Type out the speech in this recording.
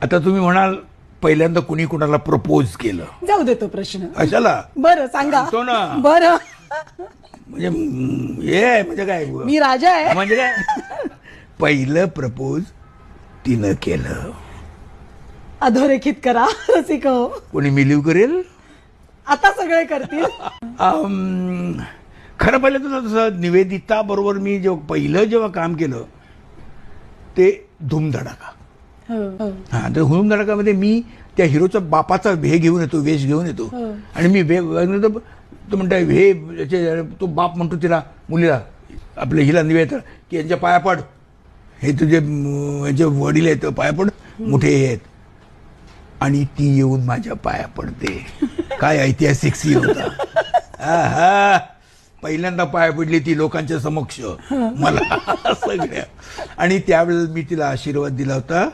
आता तुम्ही म्हणाल पहिल्यांदा कुणी कुणाला प्रपोज केलं, जाऊ देतो प्रश्न. कशाला? बरं सांगा. तो ना बरं म्हणजे हे म्हणजे काय, मी राजा आहे म्हणजे काय, पहिलं प्रपोज तिनं केलं. अधोरेखित करा रसिक हो. कोणी मिलीव करेल? आता सगळे करतील. खरं पाहिलं तर तसं निवेदिता बरोबर मी जेव्हा काम केलं ते धूमधडाका. हा, तर धूमधडाकामध्ये मी त्या हिरोचा बापाचा वेश घेऊन येतो आणि मी तो म्हणता तो बाप म्हणतो तिला, मुलीला, आपल्या हिला निवेदिता, की यांच्या पाया पड, हे तुझे यांचे वडील आहेत, पाया पड, मोठे आहेत. आणि ती येऊन माझ्या पाया पडते. काय ऐतिहासिक सीन होता. पहिल्यांदा पाया पडली ती लोकांच्या समक्ष मला सगळ्या. आणि त्यावेळेला मी तिला आशीर्वाद दिला होता